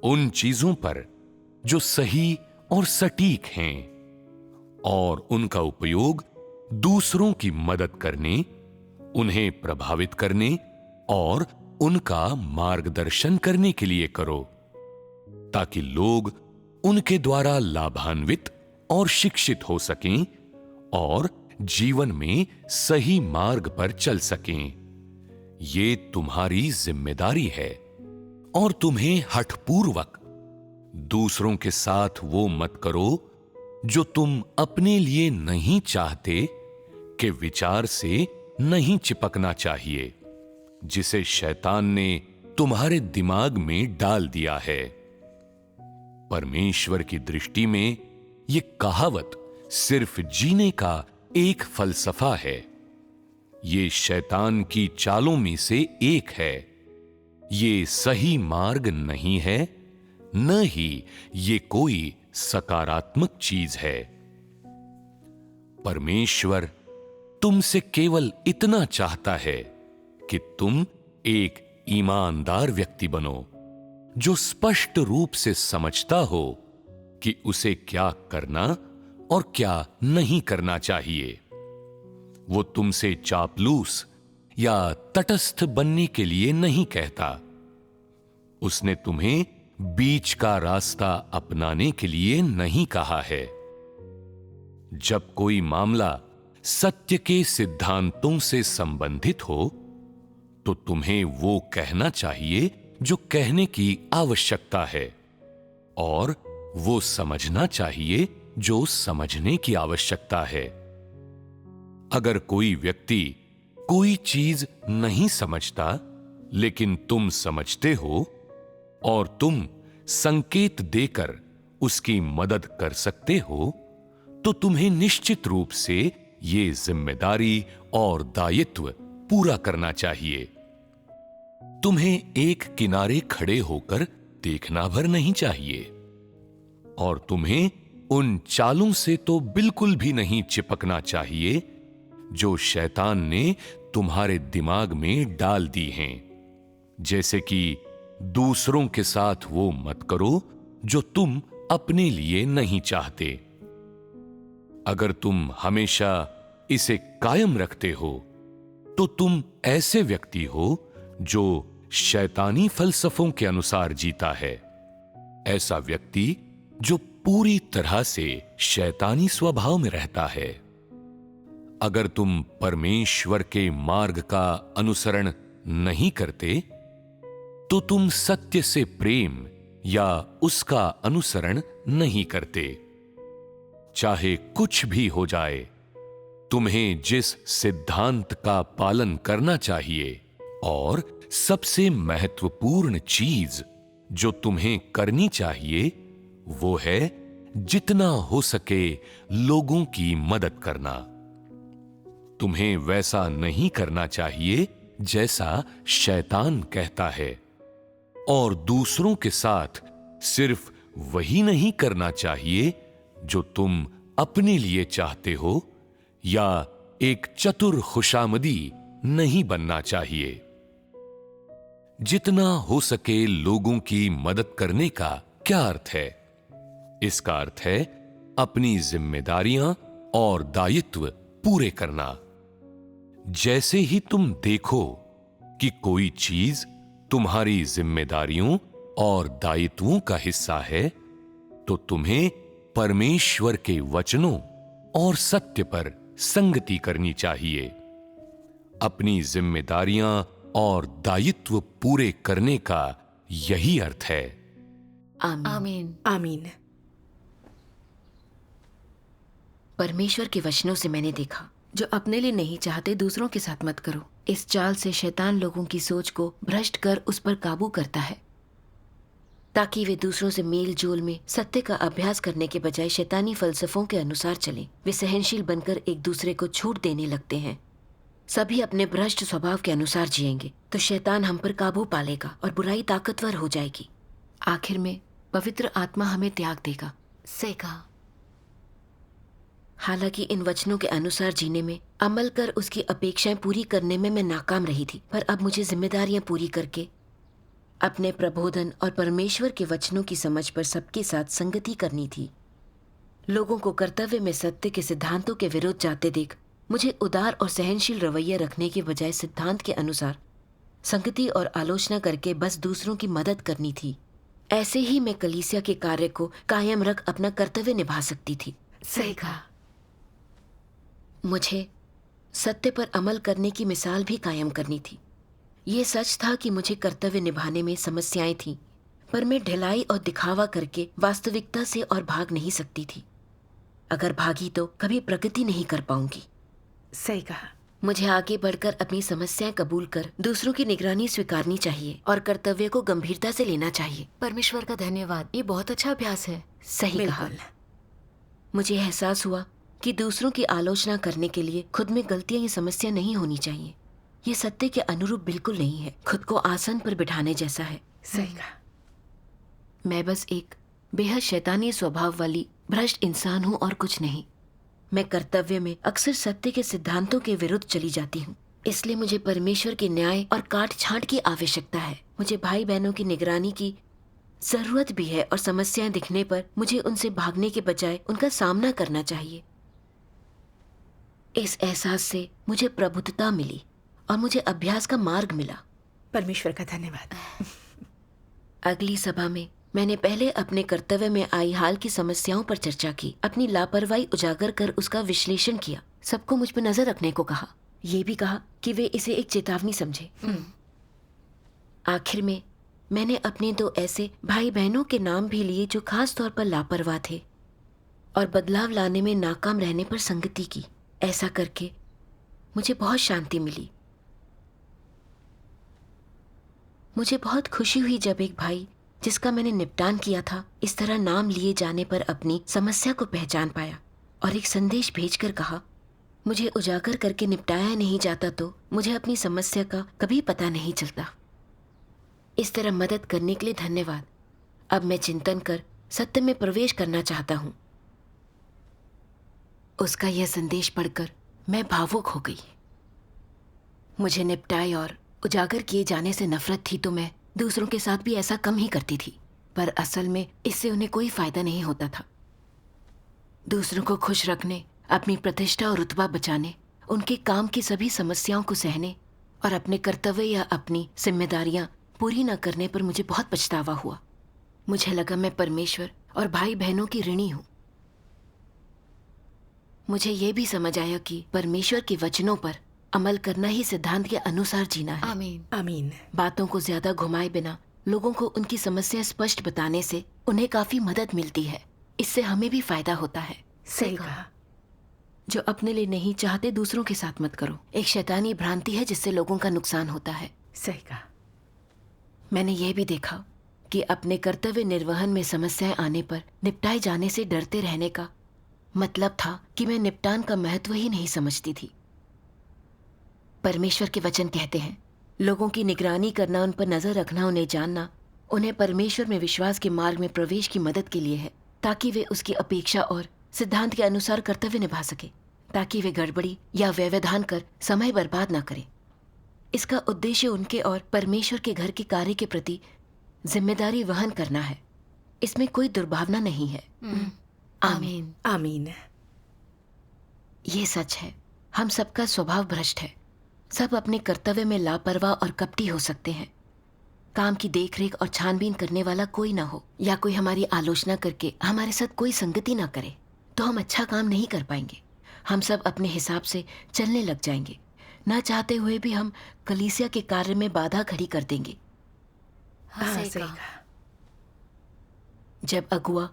उन चीजों पर जो सही और सटीक हैं, और उनका उपयोग दूसरों की मदद करने, उन्हें प्रभावित करने और उनका मार्गदर्शन करने के लिए करो, ताकि लोग उनके द्वारा लाभान्वित और शिक्षित हो सकें और जीवन में सही मार्ग पर चल सकें। ये तुम्हारी जिम्मेदारी है और तुम्हें हठपूर्वक दूसरों के साथ वो मत करो जो तुम अपने लिए नहीं चाहते के विचार से नहीं चिपकना चाहिए, जिसे शैतान ने तुम्हारे दिमाग में डाल दिया है। परमेश्वर की दृष्टि में ये कहावत सिर्फ जीने का एक फलसफा है। ये शैतान की चालों में से एक है। ये सही मार्ग नहीं है, न ही ये कोई सकारात्मक चीज है। परमेश्वर तुमसे केवल इतना चाहता है कि तुम एक ईमानदार व्यक्ति बनो, जो स्पष्ट रूप से समझता हो कि उसे क्या करना और क्या नहीं करना चाहिए। वो तुमसे चापलूस या तटस्थ बनने के लिए नहीं कहता। उसने तुम्हें बीच का रास्ता अपनाने के लिए नहीं कहा है। जब कोई मामला सत्य के सिद्धांतों से संबंधित हो, तो तुम्हें वो कहना चाहिए जो कहने की आवश्यकता है, और वो समझना चाहिए जो समझने की आवश्यकता है। अगर कोई व्यक्ति कोई चीज नहीं समझता, लेकिन तुम समझते हो और तुम संकेत देकर उसकी मदद कर सकते हो, तो तुम्हें निश्चित रूप से ये जिम्मेदारी और दायित्व पूरा करना चाहिए। तुम्हें एक किनारे खड़े होकर देखना भर नहीं चाहिए, और तुम्हें उन चालों से तो बिल्कुल भी नहीं चिपकना चाहिए जो शैतान ने तुम्हारे दिमाग में डाल दी हैं। जैसे कि दूसरों के साथ वो मत करो जो तुम अपने लिए नहीं चाहते। अगर तुम हमेशा इसे कायम रखते हो, तो तुम ऐसे व्यक्ति हो जो शैतानी फलसफों के अनुसार जीता है। ऐसा व्यक्ति जो पूरी तरह से शैतानी स्वभाव में रहता है। अगर तुम परमेश्वर के मार्ग का अनुसरण नहीं करते, तो तुम सत्य से प्रेम या उसका अनुसरण नहीं करते। चाहे कुछ भी हो जाए, तुम्हें जिस सिद्धांत का पालन करना चाहिए और सबसे महत्वपूर्ण चीज जो तुम्हें करनी चाहिए, वो है जितना हो सके लोगों की मदद करना। तुम्हें वैसा नहीं करना चाहिए जैसा शैतान कहता है, और दूसरों के साथ सिर्फ वही नहीं करना चाहिए जो तुम अपने लिए चाहते हो, या एक चतुर खुशामदी नहीं बनना चाहिए। जितना हो सके लोगों की मदद करने का क्या अर्थ है? इसका अर्थ है अपनी जिम्मेदारियां और दायित्व पूरे करना। जैसे ही तुम देखो कि कोई चीज तुम्हारी जिम्मेदारियों और दायित्वों का हिस्सा है, तो तुम्हें परमेश्वर के वचनों और सत्य पर संगति करनी चाहिए। अपनी जिम्मेदारियां और दायित्व पूरे करने का यही अर्थ है। आमीन। आमीन। आमीन। परमेश्वर के वचनों से मैंने देखा, जो अपने लिए नहीं चाहते दूसरों के साथ मत करो। इस चाल से शैतान लोगों की सोच को भ्रष्ट कर उस पर काबू करता है, ताकि वे दूसरों से मेल जोल में सत्य का अभ्यास करने के बजाय शैतानी फलसफों के अनुसार चलें। वे सहनशील बनकर एक दूसरे को छूट देने लगते हैं। सभी अपने भ्रष्ट स्वभाव के अनुसार जिएंगे, तो शैतान हम पर काबू पा लेगा और बुराई ताकतवर हो जाएगी। आखिर में पवित्र आत्मा हमें त्याग देगा। सही कहा। हालांकि इन वचनों के अनुसार जीने में, अमल कर उसकी अपेक्षाएं पूरी करने में मैं नाकाम रही थी, पर अब मुझे जिम्मेदारियां पूरी करके अपने प्रबोधन और परमेश्वर के वचनों की समझ पर सबके साथ संगति करनी थी। लोगों को कर्तव्य में सत्य के सिद्धांतों के विरुद्ध जाते देख मुझे उदार और सहनशील रवैया रखने के बजाय सिद्धांत के अनुसार संगति और आलोचना करके बस दूसरों की मदद करनी थी। ऐसे ही मैं कलीसिया के कार्य को कायम रख अपना कर्तव्य निभा सकती थी। सही कहा। मुझे सत्य पर अमल करने की मिसाल भी कायम करनी थी। ये सच था कि मुझे कर्तव्य निभाने में समस्याएं थीं, पर मैं ढिलाई और दिखावा करके वास्तविकता से और भाग नहीं सकती थी। अगर भागी तो कभी प्रगति नहीं कर पाऊंगी। सही कहा। मुझे आगे बढ़कर अपनी समस्याएं कबूल कर दूसरों की निगरानी स्वीकारनी चाहिए और कर्तव्य को गंभीरता से लेना चाहिए। परमेश्वर का धन्यवाद, ये बहुत अच्छा अभ्यास है। सही कहा। मुझे एहसास हुआ कि दूसरों की आलोचना करने के लिए खुद में गलतियां, ये समस्या नहीं होनी चाहिए। ये सत्य के अनुरूप बिल्कुल नहीं है, खुद को आसन पर बिठाने जैसा है। सही कहा। मैं बस एक बेहद शैतानी स्वभाव वाली भ्रष्ट इंसान हूँ और कुछ नहीं। मैं कर्तव्य में अक्सर सत्य के सिद्धांतों के विरुद्ध चली जाती हूँ। इसलिए मुझे परमेश्वर के न्याय और काट छांट की आवश्यकता है। मुझे भाई बहनों की निगरानी की जरूरत भी है और समस्याएं दिखने पर मुझे उनसे भागने के बजाय उनका सामना करना चाहिए। इस एहसास से मुझे प्रबुद्धता मिली और मुझे अभ्यास का मार्ग मिला। परमेश्वर का धन्यवाद। अगली सभा में मैंने पहले अपने कर्तव्य में आई हाल की समस्याओं पर चर्चा की, अपनी लापरवाही उजागर कर उसका विश्लेषण किया, सबको मुझ पर नजर रखने को कहा, ये भी कहा कि वे इसे एक चेतावनी समझे। आखिर में मैंने अपने 2 ऐसे भाई बहनों के नाम भी लिए जो खास तौर पर लापरवाह थे और बदलाव लाने में नाकाम रहने पर संगति की। ऐसा करके मुझे बहुत शांति मिली। मुझे बहुत खुशी हुई जब एक भाई जिसका मैंने निपटान किया था इस तरह नाम लिए जाने पर अपनी समस्या को पहचान पाया और एक संदेश भेजकर कहा, मुझे उजागर करके निपटाया नहीं जाता तो मुझे अपनी समस्या का कभी पता नहीं चलता। इस तरह मदद करने के लिए धन्यवाद। अब मैं चिंतन कर सत्य में प्रवेश करना चाहता हूँ। उसका यह संदेश पढ़कर मैं भावुक हो गई। मुझे निपटाए और उजागर किए जाने से नफरत थी तो मैं दूसरों के साथ भी ऐसा कम ही करती थी, पर असल में इससे उन्हें कोई फायदा नहीं होता था। दूसरों को खुश रखने, अपनी प्रतिष्ठा और रुतबा बचाने, उनके काम की सभी समस्याओं को सहने और अपने कर्तव्य या अपनी जिम्मेदारियां पूरी न करने पर मुझे बहुत पछतावा हुआ। मुझे लगा मैं परमेश्वर और भाई बहनों की ऋणी हूं। मुझे ये भी समझ आया कि परमेश्वर के वचनों पर अमल करना ही सिद्धांत के अनुसार जीना है। आमीन। आमीन। बातों को ज्यादा घुमाए बिना लोगों को उनकी समस्या स्पष्ट बताने से उन्हें काफी मदद मिलती है। इससे हमें भी फायदा होता है। सही कहा। जो अपने लिए नहीं चाहते दूसरों के साथ मत करो। एक शैतानी भ्रांति है जिससे लोगों का नुकसान होता है। सही कहा। मैंने यह भी देखा कि अपने कर्तव्य निर्वहन में समस्याएं आने पर निपटाए जाने से डरते रहने का मतलब था कि मैं निपटान का महत्व ही नहीं समझती थी। परमेश्वर के वचन कहते हैं, लोगों की निगरानी करना, उन पर नजर रखना, उन्हें जानना, उन्हें परमेश्वर में विश्वास के मार्ग में प्रवेश की मदद के लिए है, ताकि वे उसकी अपेक्षा और सिद्धांत के अनुसार कर्तव्य निभा सके, ताकि वे गड़बड़ी या व्यवधान कर समय बर्बाद न करें। इसका उद्देश्य उनके और परमेश्वर के घर के कार्य के प्रति जिम्मेदारी वहन करना है। इसमें कोई दुर्भावना नहीं है। आमीन। आमीन। ये सच है, हम सबका स्वभाव भ्रष्ट है। सब अपने कर्तव्य में लापरवाह और कपटी हो सकते हैं। काम की देखरेख और छानबीन करने वाला कोई ना हो, या कोई हमारी आलोचना करके हमारे साथ कोई संगति ना करे, तो हम अच्छा काम नहीं कर पाएंगे। हम सब अपने हिसाब से चलने लग जाएंगे। ना चाहते हुए भी हम कलीसिया के कार्य में बाधा खड़ी कर देंगे। हाँ, सही सही कहा। कहा। जब अगुआ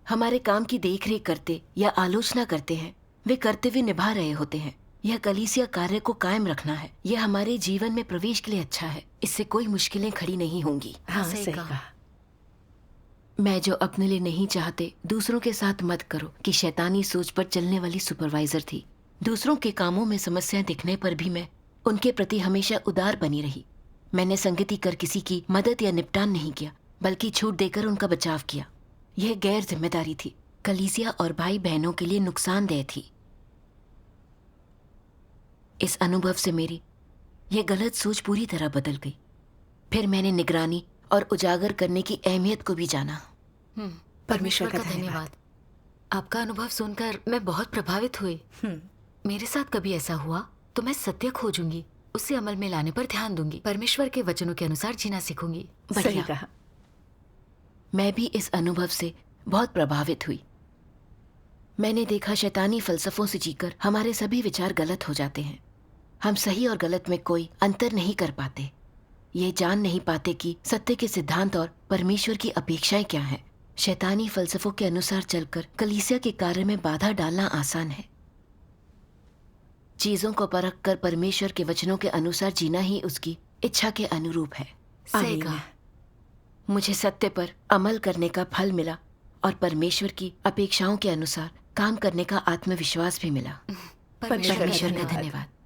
हमारे काम की देखरेख करते या आलोचना करते हैं, वे कर्तव्य निभा रहे होते हैं। यह कलीसिया कार्य को कायम रखना है। यह हमारे जीवन में प्रवेश के लिए अच्छा है। इससे कोई मुश्किलें खड़ी नहीं होंगी। हाँ, सही सही कहा। कहा। मैं जो अपने लिए नहीं चाहते दूसरों के साथ मत करो कि शैतानी सोच पर चलने वाली सुपरवाइजर थी। दूसरों के कामों में समस्याएं दिखने पर भी मैं उनके प्रति हमेशा उदार बनी रही। मैंने संगति कर किसी की मदद या निपटान नहीं किया, बल्कि छूट देकर उनका बचाव किया। यह गैर जिम्मेदारी थी। कलीसिया और भाई बहनों के लिए नुकसानदेह थी। इस अनुभव से मेरी यह गलत सोच पूरी तरह बदल गई। फिर मैंने निगरानी और उजागर करने की अहमियत को भी जाना। परमेश्वर का धन्यवाद। आपका अनुभव सुनकर मैं बहुत प्रभावित हुई। मेरे साथ कभी ऐसा हुआ तो मैं सत्य खोजूंगी, उसे अमल में लाने पर ध्यान दूंगी, परमेश्वर के वचनों के अनुसार जीना सीखूंगी। सही बढ़िया। कहा। मैं भी इस अनुभव से बहुत प्रभावित हुई। मैंने देखा शैतानी फलसफों से जीकर हमारे सभी विचार गलत हो जाते हैं। हम सही और गलत में कोई अंतर नहीं कर पाते, ये जान नहीं पाते कि सत्य के सिद्धांत और परमेश्वर की अपेक्षाएं क्या हैं। शैतानी फलसफों के अनुसार चलकर कलीसिया के कार्य में बाधा डालना आसान है। चीजों को परख कर परमेश्वर के वचनों के अनुसार जीना ही उसकी इच्छा के अनुरूप है। सही आमीन। कहा। मुझे सत्य पर अमल करने का फल मिला और परमेश्वर की अपेक्षाओं के अनुसार काम करने का आत्मविश्वास भी मिला। परमेश्वर का परमेश्वर का धन्यवाद। धन्यवाद।